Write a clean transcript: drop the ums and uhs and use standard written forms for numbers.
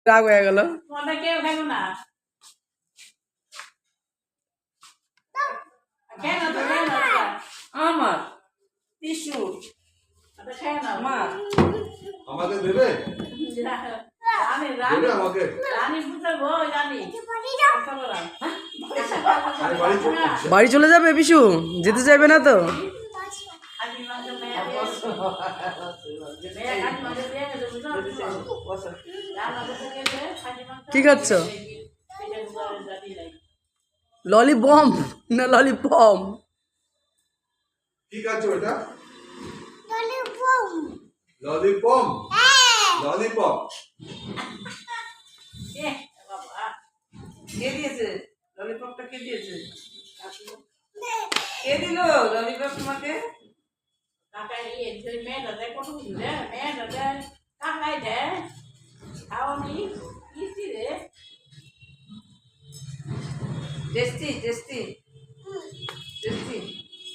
রাগ হয়ে গেল। কেউ খাইব না কেন তো আমার টিস্যু খেয়ে না মা আমাকে দেবে রানী দেবে আমাকে রানী পুত্র বউ রানী বাড়ি চলে যাবে বিশু? যেতে চাইবে না তো? কি খাচ্ছ? ললিপপ না ললিপপ? কি খাচ্ছ এটা? ললিপপ। ললিপপ কে দিয়েছে ললিপপটা? কে দিয়েছে? কে দিল ললিপপ তোমাকে? কাকাই মেয়েটা দেয় কত কিছু দেয়, মেয়েটা দেয়, কাকাই দেয়, খাওয়ানি কি রে? Tasty tasty